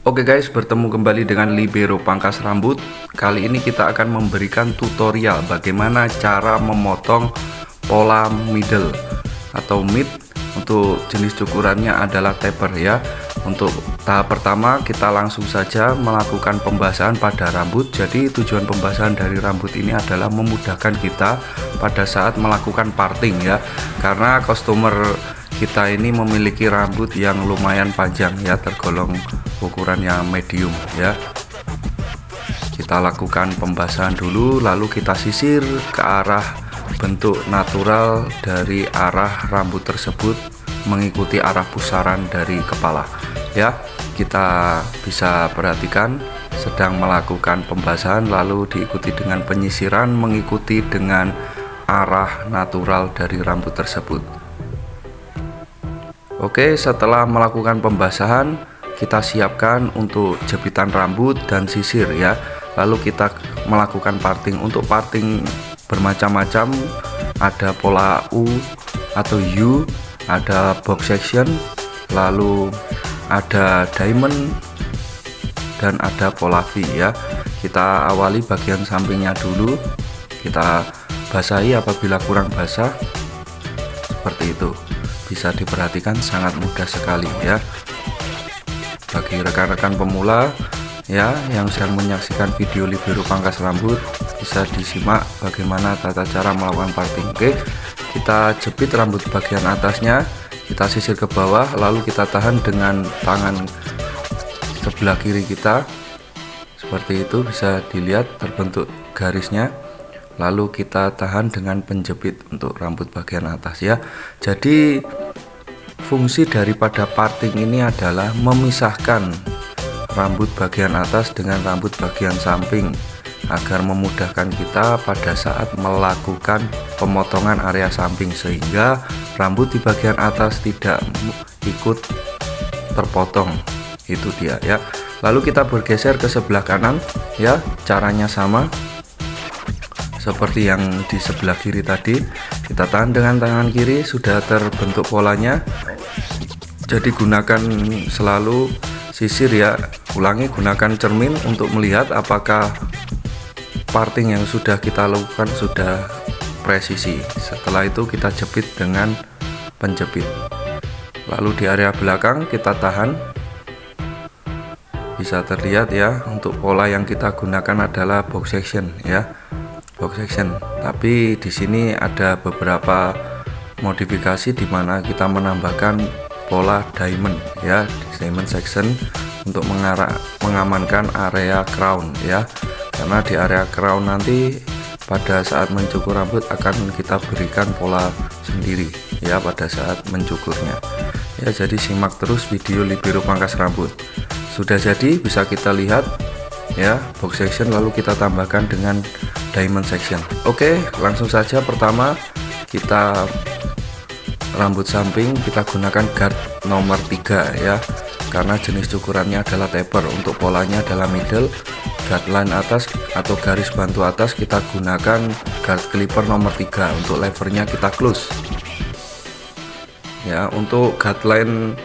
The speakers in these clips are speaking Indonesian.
Oke guys, bertemu kembali dengan Libero Pangkas Rambut. Kali ini kita akan memberikan tutorial bagaimana cara memotong pola middle atau mid. Untuk jenis cukurannya adalah taper ya. Untuk tahap pertama kita langsung saja melakukan pembasahan pada rambut. Jadi tujuan pembasahan dari rambut ini adalah memudahkan kita pada saat melakukan parting ya. Karena customer kita ini memiliki rambut yang lumayan panjang ya, tergolong ukuran yang medium ya. Kita lakukan pembasahan dulu, lalu kita sisir ke arah bentuk natural dari arah rambut tersebut mengikuti arah pusaran dari kepala ya. Kita bisa perhatikan sedang melakukan pembasahan lalu diikuti dengan penyisiran mengikuti dengan arah natural dari rambut tersebut. Oke, setelah melakukan pembasahan kita siapkan untuk jepitan rambut dan sisir ya. Lalu kita melakukan parting. Untuk parting bermacam-macam, ada pola U atau U, ada box section, lalu ada diamond, dan ada pola V ya. Kita awali bagian sampingnya dulu, kita basahi apabila kurang basah seperti itu. Bisa diperhatikan sangat mudah sekali ya. Bagi rekan-rekan pemula ya yang sedang menyaksikan video Libero Pangkas Rambut, bisa disimak bagaimana tata cara melakukan parting. Oke, kita jepit rambut bagian atasnya, kita sisir ke bawah, lalu kita tahan dengan tangan sebelah kiri kita seperti itu, bisa dilihat terbentuk garisnya. Lalu kita tahan dengan penjepit untuk rambut bagian atas ya. Jadi fungsi daripada parting ini adalah memisahkan rambut bagian atas dengan rambut bagian samping agar memudahkan kita pada saat melakukan pemotongan area samping, sehingga rambut di bagian atas tidak ikut terpotong. Itu dia ya. Lalu kita bergeser ke sebelah kanan ya. Caranya sama seperti yang di sebelah kiri tadi. Kita tahan dengan tangan kiri, sudah terbentuk polanya. Jadi gunakan selalu sisir ya. Ulangi, gunakan cermin untuk melihat apakah parting yang sudah kita lakukan sudah presisi. Setelah itu kita jepit dengan penjepit. Lalu di area belakang kita tahan. Bisa terlihat ya, untuk pola yang kita gunakan adalah box section ya. Box section, tapi di sini ada beberapa modifikasi di mana kita menambahkan pola diamond ya, diamond section untuk mengamankan area crown ya. Karena di area crown nanti pada saat mencukur rambut akan kita berikan pola sendiri ya pada saat mencukurnya ya. Jadi simak terus video Libero Pangkas Rambut. Sudah jadi, bisa kita lihat ya box section, lalu kita tambahkan dengan diamond section. Oke, langsung saja. Pertama kita rambut samping kita gunakan guard nomor 3 ya, karena jenis cukurannya adalah taper. Untuk polanya adalah middle. Guard line atas atau garis bantu atas kita gunakan guard clipper nomor 3. Untuk levernya kita close ya. Untuk guard line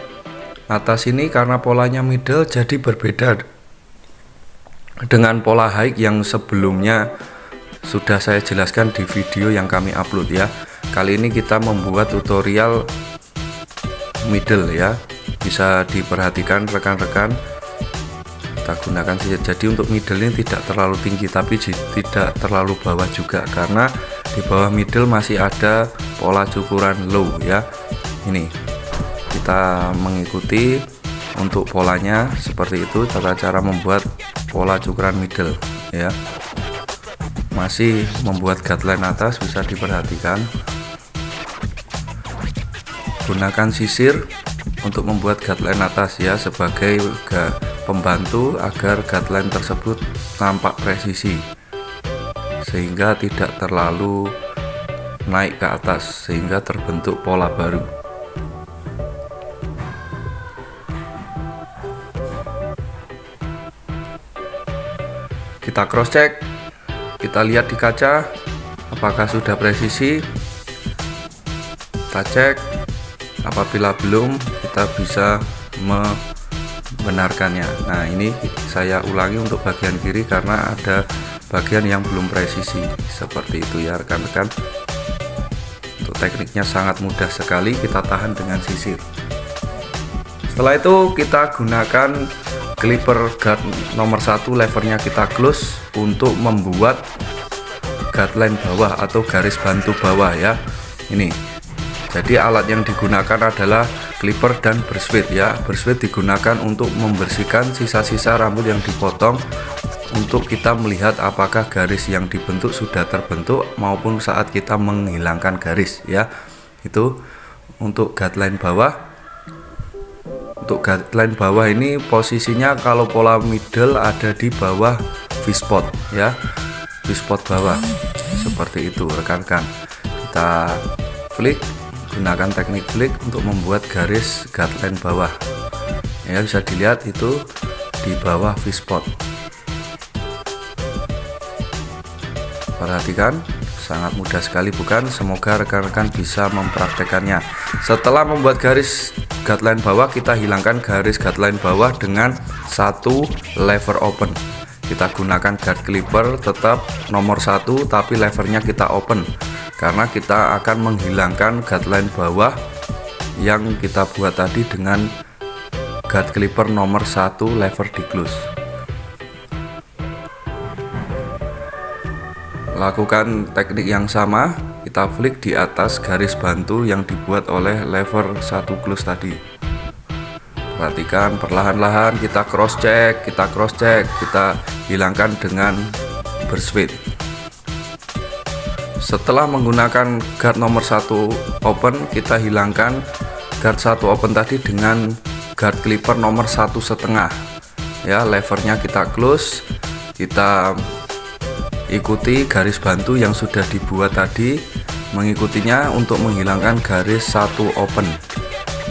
atas ini karena polanya middle jadi berbeda dengan pola high yang sebelumnya sudah saya jelaskan di video yang kami upload ya. Kali ini kita membuat tutorial middle ya. Bisa diperhatikan rekan-rekan, kita gunakan saja. Jadi untuk middle ini tidak terlalu tinggi tapi tidak terlalu bawah juga, karena di bawah middle masih ada pola cukuran low ya. Ini kita mengikuti untuk polanya seperti itu, tata cara membuat pola cukuran middle ya. Masih membuat guideline atas, bisa diperhatikan. Gunakan sisir untuk membuat guideline atas ya, sebagai pembantu agar guideline tersebut tampak presisi sehingga tidak terlalu naik ke atas sehingga terbentuk pola baru. Kita cross check, kita lihat di kaca apakah sudah presisi. Kita cek, apabila belum kita bisa membenarkannya. Nah, ini saya ulangi untuk bagian kiri karena ada bagian yang belum presisi. Seperti itu ya rekan-rekan. Untuk tekniknya sangat mudah sekali, kita tahan dengan sisir. Setelah itu kita gunakan clipper guard nomor 1, levernya kita close untuk membuat guideline bawah atau garis bantu bawah ya. Ini. Jadi alat yang digunakan adalah clipper dan brush sweep ya. Brush sweep digunakan untuk membersihkan sisa-sisa rambut yang dipotong, untuk kita melihat apakah garis yang dibentuk sudah terbentuk maupun saat kita menghilangkan garis ya. Itu untuk guideline bawah. Untuk guideline bawah ini posisinya kalau pola middle ada di bawah V-spot ya, V-spot bawah seperti itu rekan-rekan. Kita flick, gunakan teknik flick untuk membuat garis guideline bawah ya, bisa dilihat itu di bawah V-spot. Perhatikan, sangat mudah sekali bukan? Semoga rekan-rekan bisa mempraktekannya. Setelah membuat garis guideline bawah, kita hilangkan garis guideline bawah dengan satu lever open. Kita gunakan guard clipper tetap nomor 1, tapi levernya kita open karena kita akan menghilangkan guideline bawah yang kita buat tadi dengan guard clipper nomor 1 lever di close. Lakukan teknik yang sama, kita flick di atas garis bantu yang dibuat oleh lever 1 close tadi. Perhatikan, perlahan-lahan kita cross check, kita hilangkan dengan brush sweep. Setelah menggunakan guard nomor 1 open, kita hilangkan guard 1 open tadi dengan guard clipper nomor 1,5 ya. Levernya kita close, kita ikuti garis bantu yang sudah dibuat tadi, mengikutinya untuk menghilangkan garis 1 open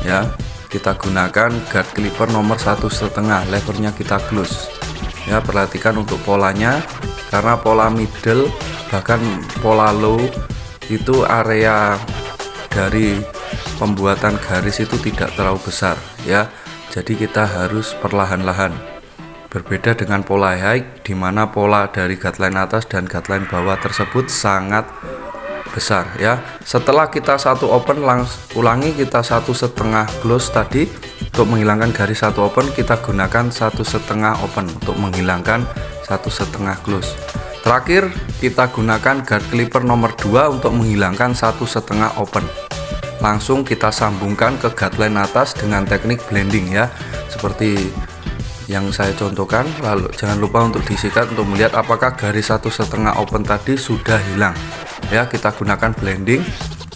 ya. Kita gunakan guard clipper nomor 1,5, levernya kita close ya. Perhatikan untuk polanya, karena pola middle bahkan pola low itu area dari pembuatan garis itu tidak terlalu besar ya, jadi kita harus perlahan-lahan. Berbeda dengan pola high, di mana pola dari guideline atas dan guideline bawah tersebut sangat besar ya. Setelah kita 1 open, ulangi kita 1,5 close tadi untuk menghilangkan garis 1 open, kita gunakan 1,5 open untuk menghilangkan 1,5 close. Terakhir kita gunakan guard clipper nomor 2 untuk menghilangkan 1,5 open. Langsung kita sambungkan ke guideline atas dengan teknik blending ya, seperti yang saya contohkan. Lalu jangan lupa untuk disikat untuk melihat apakah garis 1,5 open tadi sudah hilang ya. Kita gunakan blending,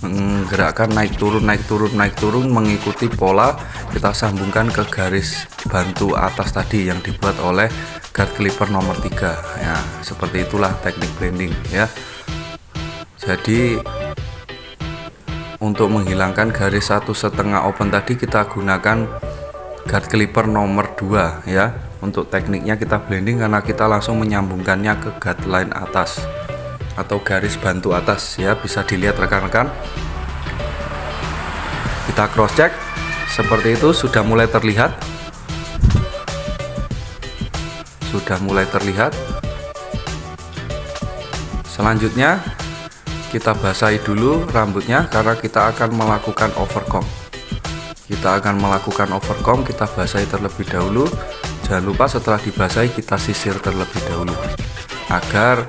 menggerakkan naik turun mengikuti pola, kita sambungkan ke garis bantu atas tadi yang dibuat oleh guard clipper nomor 3 ya. Seperti itulah teknik blending ya. Jadi untuk menghilangkan garis 1,5 open tadi kita gunakan guard clipper nomor 2 ya. Untuk tekniknya kita blending karena kita langsung menyambungkannya ke guideline atas atau garis bantu atas ya. Bisa dilihat rekan-rekan, kita cross check seperti itu, sudah mulai terlihat. Selanjutnya kita basahi dulu rambutnya karena kita akan melakukan overcomb. Kita basahi terlebih dahulu. Jangan lupa setelah dibasahi kita sisir terlebih dahulu agar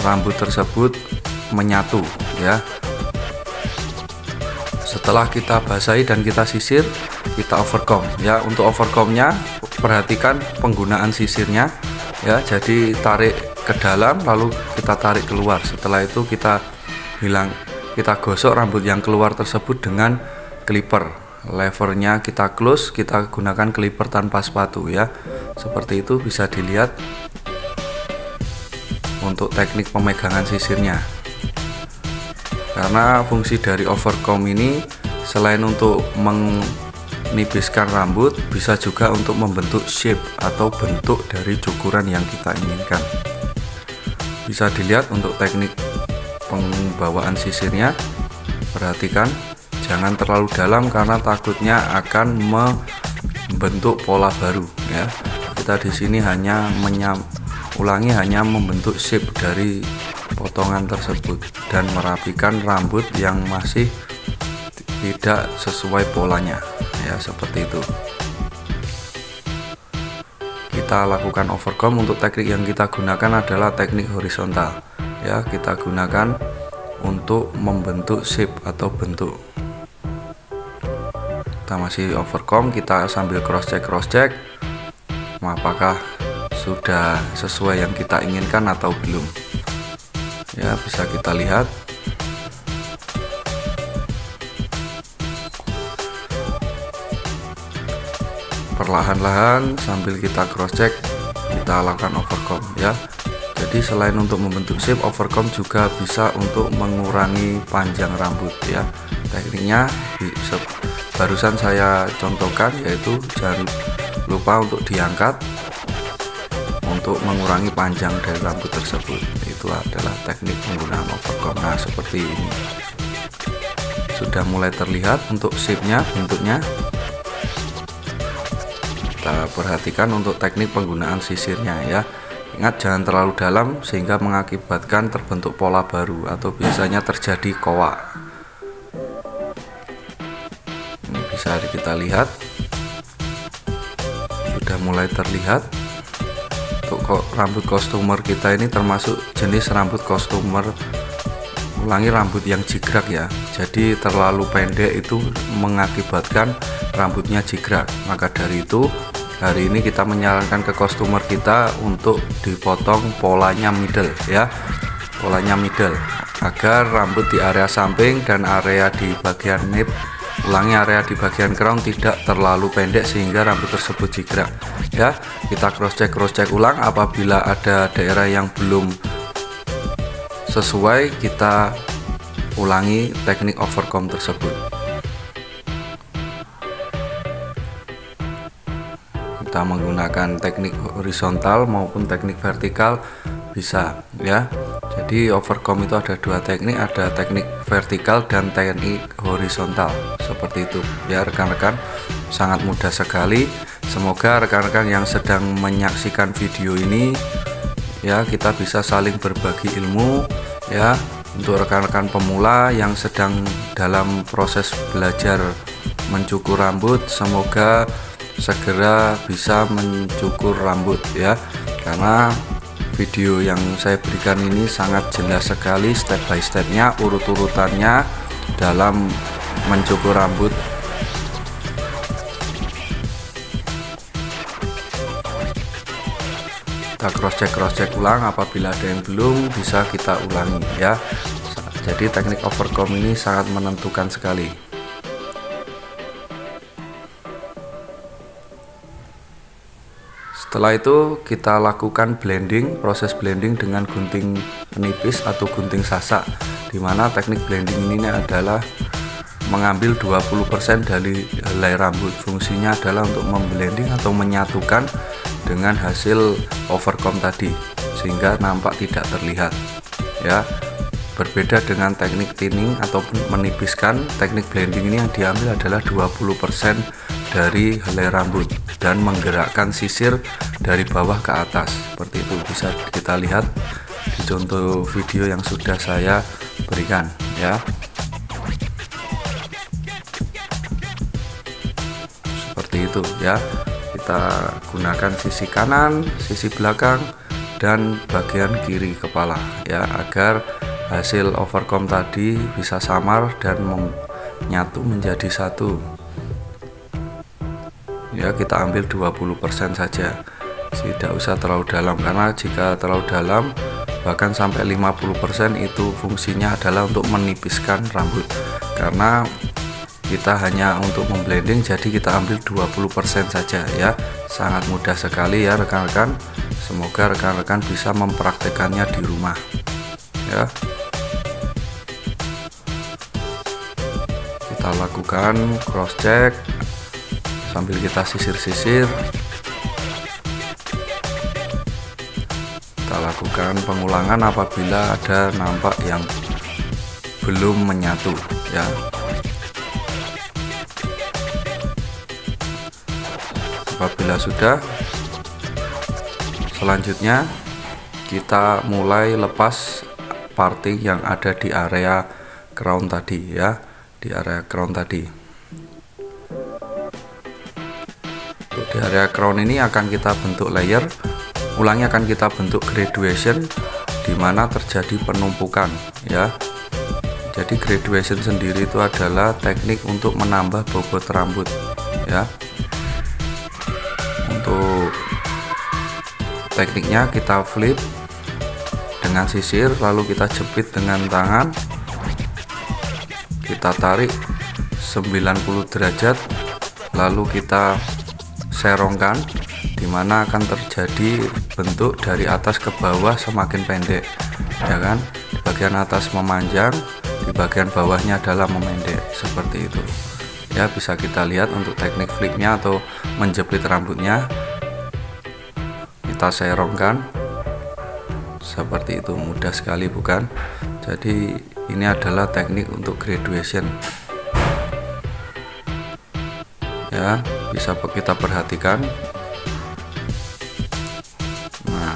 rambut tersebut menyatu ya. Setelah kita basahi dan kita sisir, kita overcomb ya. Untuk overcombnya perhatikan penggunaan sisirnya ya. Jadi tarik ke dalam lalu kita tarik keluar. Setelah itu kita gosok rambut yang keluar tersebut dengan clipper. Levernya kita close, kita gunakan clipper tanpa sepatu ya. Seperti itu bisa dilihat untuk teknik pemegangan sisirnya. Karena fungsi dari overcomb ini selain untuk menipiskan rambut, bisa juga untuk membentuk shape atau bentuk dari cukuran yang kita inginkan. Bisa dilihat untuk teknik pembawaan sisirnya. Perhatikan, jangan terlalu dalam karena takutnya akan membentuk pola baru ya. Kita di sini hanya ulangi hanya membentuk shape dari potongan tersebut dan merapikan rambut yang masih tidak sesuai polanya ya, seperti itu. Kita lakukan overcomb. Untuk teknik yang kita gunakan adalah teknik horizontal ya, kita gunakan untuk membentuk shape atau bentuk. Kita masih overcomb, kita sambil cross check apakah sudah sesuai yang kita inginkan atau belum ya. Bisa kita lihat perlahan-lahan sambil kita cross check, kita lakukan overcomb ya. Jadi selain untuk membentuk shape, overcomb juga bisa untuk mengurangi panjang rambut ya. Tekniknya barusan saya contohkan, yaitu jangan lupa untuk diangkat untuk mengurangi panjang dari rambut tersebut. Itu adalah teknik penggunaan overcomb. Nah, seperti ini sudah mulai terlihat untuk shape-nya, bentuknya. Kita perhatikan untuk teknik penggunaan sisirnya ya. Ingat, jangan terlalu dalam sehingga mengakibatkan terbentuk pola baru atau biasanya terjadi koak. Ini bisa kita lihat sudah mulai terlihat. Untuk rambut kostumer kita ini termasuk jenis rambut kostumer, ulangi, rambut yang jigrak ya. Jadi terlalu pendek itu mengakibatkan rambutnya jigrak. Maka dari itu hari ini kita menyarankan ke kostumer kita untuk dipotong polanya middle ya, polanya middle, agar rambut di area samping dan area di bagian nape, ulangi, area di bagian crown tidak terlalu pendek sehingga rambut tersebut jigrak ya. Kita cross check ulang. Apabila ada daerah yang belum sesuai, kita ulangi teknik overcomb tersebut. Kita menggunakan teknik horizontal maupun teknik vertikal bisa ya. Jadi overcomb itu ada dua teknik, ada teknik vertikal dan teknik horizontal, seperti itu ya rekan-rekan. Sangat mudah sekali. Semoga rekan-rekan yang sedang menyaksikan video ini ya, kita bisa saling berbagi ilmu ya. Untuk rekan-rekan pemula yang sedang dalam proses belajar mencukur rambut, semoga segera bisa mencukur rambut ya, karena video yang saya berikan ini sangat jelas sekali step by stepnya, urut-urutannya dalam mencukur rambut. Kita cross check ulang. Apabila ada yang belum, bisa kita ulangi ya. Jadi teknik overcomb ini sangat menentukan sekali. Setelah itu kita lakukan blending, proses blending dengan gunting menipis atau gunting sasak, dimana teknik blending ini adalah mengambil 20% dari helai rambut. Fungsinya adalah untuk memblending atau menyatukan dengan hasil overcomb tadi sehingga nampak tidak terlihat ya. Berbeda dengan teknik thinning ataupun menipiskan, teknik blending ini yang diambil adalah 20% dari helai rambut dan menggerakkan sisir dari bawah ke atas. Seperti itu bisa kita lihat di contoh video yang sudah saya berikan ya. Seperti itu ya. Kita gunakan sisi kanan, sisi belakang, dan bagian kiri kepala ya, agar hasil overcomb tadi bisa samar dan menyatu menjadi satu ya. Kita ambil 20% saja, tidak usah terlalu dalam, karena jika terlalu dalam bahkan sampai 50% itu fungsinya adalah untuk menipiskan rambut, karena kita hanya untuk memblending, jadi kita ambil 20% saja ya. Sangat mudah sekali ya rekan-rekan. Semoga rekan-rekan bisa mempraktekannya di rumah ya. Kita lakukan cross check sambil kita sisir-sisir. Kita lakukan pengulangan apabila ada nampak yang belum menyatu ya. Apabila sudah, selanjutnya kita mulai lepas parting yang ada di area crown tadi ya, di area crown tadi. Di area crown ini akan kita bentuk layer, ulangi akan kita bentuk graduation, di mana terjadi penumpukan ya. Jadi graduation sendiri itu adalah teknik untuk menambah bobot rambut ya. Untuk tekniknya kita flip dengan sisir, lalu kita jepit dengan tangan, kita tarik 90 derajat, lalu kita serongkan, dimana akan terjadi bentuk dari atas ke bawah semakin pendek ya kan. Di bagian atas memanjang, di bagian bawahnya adalah memendek, seperti itu ya. Bisa kita lihat untuk teknik flipnya atau menjepit rambutnya, kita serongkan seperti itu, mudah sekali bukan? Jadi ini adalah teknik untuk graduation ya, bisa kita perhatikan. Nah,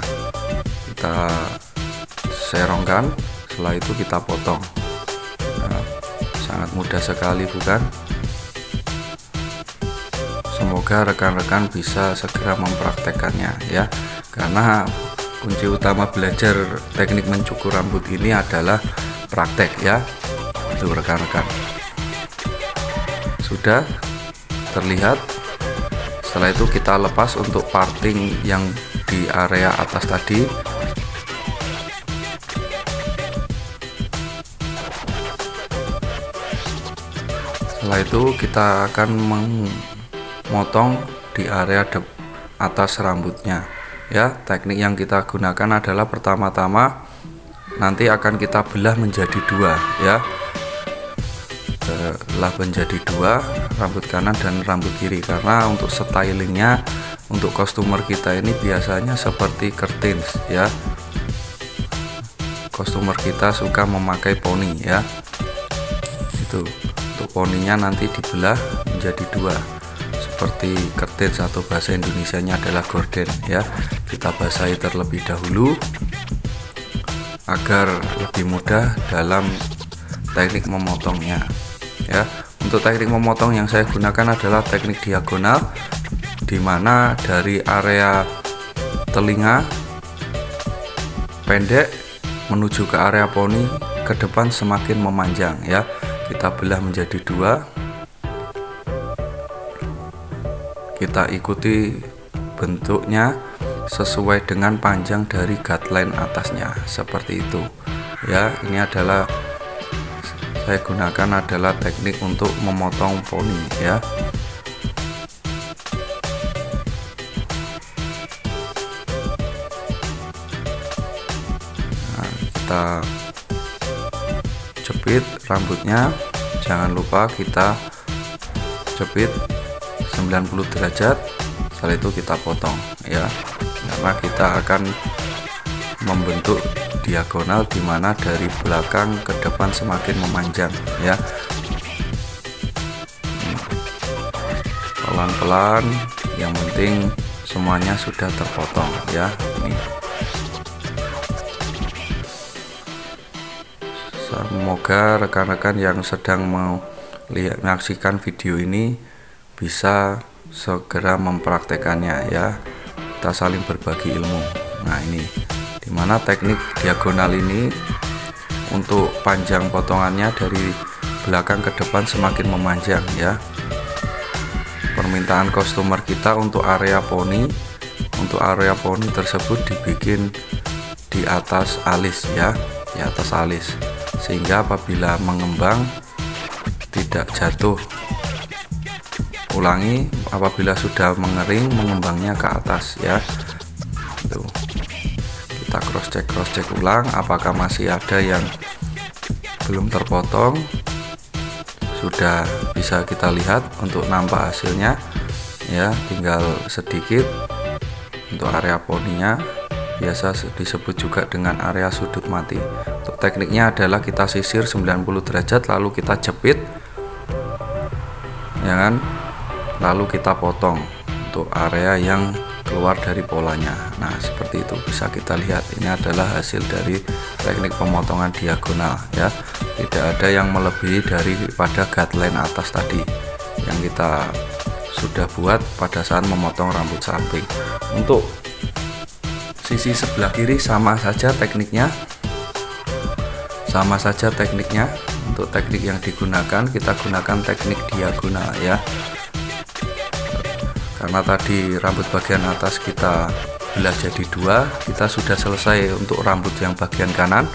kita serongkan, setelah itu kita potong. Nah, sangat mudah sekali bukan? Semoga rekan-rekan bisa segera mempraktekannya ya, karena kunci utama belajar teknik mencukur rambut ini adalah praktek ya. Itu rekan-rekan, sudah terlihat. Setelah itu kita lepas untuk parting yang di area atas tadi. Setelah itu kita akan memotong di area atas rambutnya ya. Teknik yang kita gunakan adalah pertama-tama nanti akan kita belah menjadi dua ya. Belah menjadi dua, rambut kanan dan rambut kiri, karena untuk stylingnya untuk customer kita ini biasanya seperti curtains ya. Customer kita suka memakai poni ya. Itu untuk poninya nanti dibelah menjadi dua seperti curtains, atau bahasa Indonesianya adalah gorden ya. Kita basahi terlebih dahulu agar lebih mudah dalam teknik memotongnya ya. Untuk teknik memotong yang saya gunakan adalah teknik diagonal, dimana dari area telinga pendek menuju ke area poni ke depan semakin memanjang ya. Kita belah menjadi dua, kita ikuti bentuknya sesuai dengan panjang dari guideline atasnya, seperti itu ya. Ini adalah saya gunakan adalah teknik untuk memotong poni ya. Nah, kita jepit rambutnya, jangan lupa kita jepit 90 derajat. Setelah itu kita potong ya, karena kita akan membentuk diagonal, dimana dari belakang ke depan semakin memanjang ya. Pelan-pelan, yang penting semuanya sudah terpotong ya. Ini semoga rekan-rekan yang sedang mau menyaksikan video ini bisa segera mempraktekannya ya. Kita saling berbagi ilmu. Nah, ini dimana teknik diagonal ini untuk panjang potongannya dari belakang ke depan semakin memanjang ya. Permintaan customer kita untuk area poni, untuk area poni tersebut dibikin di atas alis ya, di atas alis, sehingga apabila mengembang tidak jatuh. Ulangi, apabila sudah mengering mengembangnya ke atas ya. Tuh, kita cross check ulang apakah masih ada yang belum terpotong. Sudah bisa kita lihat untuk nampak hasilnya ya, tinggal sedikit. Untuk area poninya biasa disebut juga dengan area sudut mati. Untuk tekniknya adalah kita sisir 90 derajat lalu kita jepit ya kan, lalu kita potong. untuk area yang keluar dari polanya. Nah, seperti itu bisa kita lihat. Ini adalah hasil dari teknik pemotongan diagonal ya. Tidak ada yang melebihi daripada guideline atas tadi yang kita sudah buat pada saat memotong rambut samping. Untuk sisi sebelah kiri sama saja tekniknya. Untuk teknik yang digunakan, kita gunakan teknik diagonal ya. Karena tadi rambut bagian atas kita belah jadi dua, kita sudah selesai untuk rambut yang bagian kanan.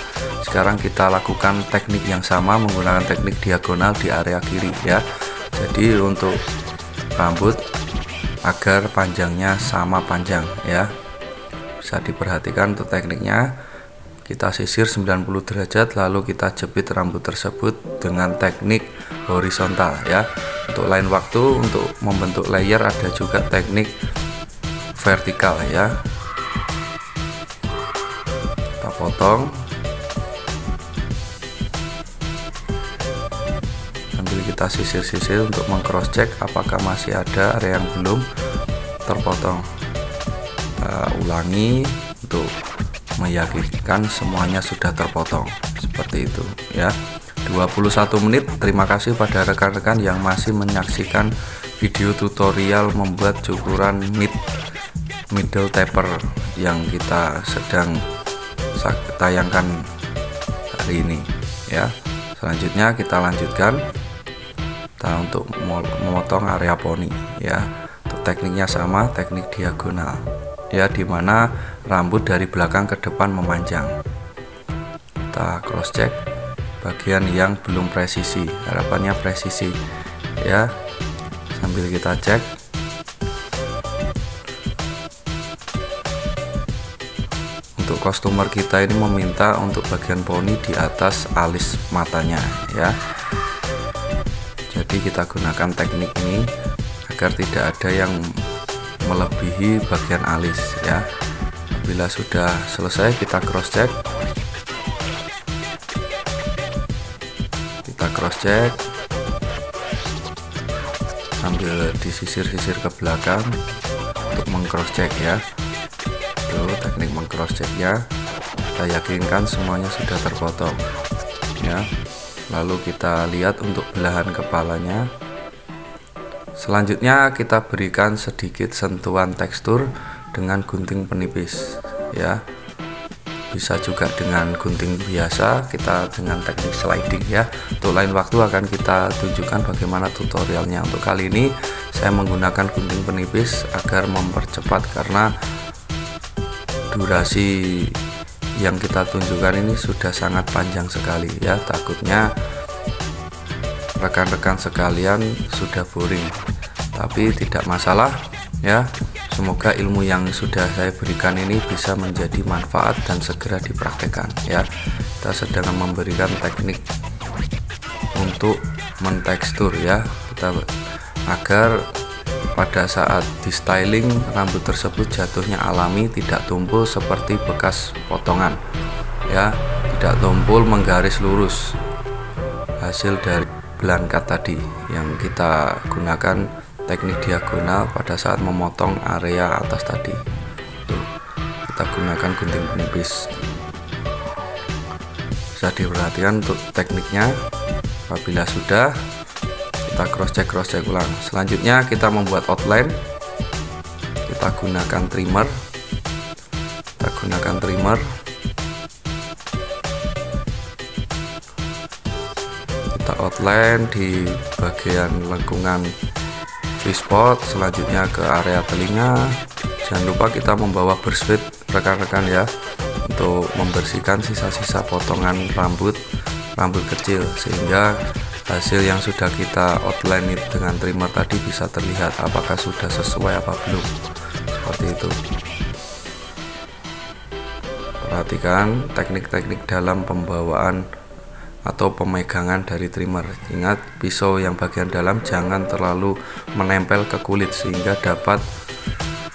Sekarang kita lakukan teknik yang sama menggunakan teknik diagonal di area kiri ya. Jadi untuk rambut agar panjangnya sama panjang ya, bisa diperhatikan untuk tekniknya. Kita sisir 90 derajat, lalu kita jepit rambut tersebut dengan teknik horizontal ya. Untuk lain waktu, untuk membentuk layer ada juga teknik vertikal ya. Kita potong sambil kita sisir-sisir untuk meng-cross check apakah masih ada area yang belum terpotong. Kita ulangi untuk meyakinkan semuanya sudah terpotong seperti itu ya. 21 menit. Terima kasih pada rekan-rekan yang masih menyaksikan video tutorial membuat cukuran middle taper yang kita sedang tayangkan hari ini ya. Selanjutnya kita lanjutkan untuk memotong area poni ya. Untuk tekniknya sama, teknik diagonal ya, dimana rambut dari belakang ke depan memanjang. Kita cross check bagian yang belum presisi, harapannya presisi ya. Sambil kita cek, untuk customer kita ini meminta untuk bagian poni di atas alis matanya ya. Jadi kita gunakan teknik ini agar tidak ada yang melebihi bagian alis ya. Bila sudah selesai, kita cross check. Sambil disisir-sisir ke belakang untuk meng-cross check ya. Itu teknik meng-cross checknya. Kita yakinkan semuanya sudah terpotong ya. Lalu kita lihat untuk belahan kepalanya. Selanjutnya kita berikan sedikit sentuhan tekstur dengan gunting penipis ya. Bisa juga dengan gunting biasa, kita dengan teknik sliding ya. Untuk lain waktu akan kita tunjukkan bagaimana tutorialnya. Untuk kali ini saya menggunakan gunting penipis agar mempercepat, karena durasi yang kita tunjukkan ini sudah sangat panjang sekali ya. Takutnya rekan-rekan sekalian sudah boring, tapi tidak masalah ya. Semoga ilmu yang sudah saya berikan ini bisa menjadi manfaat dan segera dipraktekkan ya. Kita sedang memberikan teknik untuk mentekstur ya, agar pada saat di styling rambut tersebut jatuhnya alami, tidak tumpul seperti bekas potongan ya, tidak tumpul menggaris lurus hasil dari belangkat tadi yang kita gunakan teknik diagonal pada saat memotong area atas tadi. Tuh, kita gunakan gunting penipis. Bisa diperhatikan untuk tekniknya. Apabila sudah, kita cross check ulang. Selanjutnya kita membuat outline. Kita gunakan trimmer. Outline di bagian lengkungan V-spot, selanjutnya ke area telinga. Jangan lupa kita membawa brush wheel rekan-rekan ya, untuk membersihkan sisa-sisa potongan rambut kecil, sehingga hasil yang sudah kita outline dengan trimmer tadi bisa terlihat apakah sudah sesuai apa belum, seperti itu. Perhatikan teknik-teknik dalam pembawaan atau pemegangan dari trimmer. Ingat, pisau yang bagian dalam jangan terlalu menempel ke kulit sehingga dapat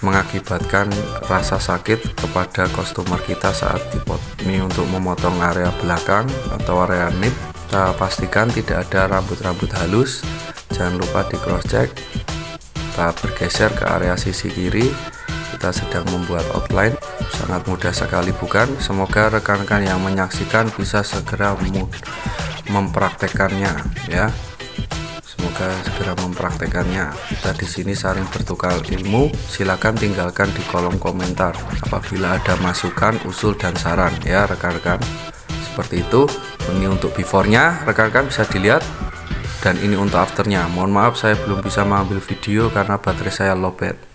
mengakibatkan rasa sakit kepada customer kita saat dipot. Ini untuk memotong area belakang atau area nip. Kita pastikan tidak ada rambut-rambut halus. Jangan lupa di cross check. kita bergeser ke area sisi kiri. Kita sedang membuat outline, sangat mudah sekali bukan? Semoga rekan-rekan yang menyaksikan bisa segera mempraktekannya ya. Semoga segera mempraktekannya. Kita di sini saling bertukar ilmu. Silakan tinggalkan di kolom komentar apabila ada masukan, usul dan saran ya rekan-rekan. Seperti itu. Ini untuk before-nya, rekan-rekan bisa dilihat. Dan ini untuk afternya. Mohon maaf saya belum bisa mengambil video karena baterai saya lowbat.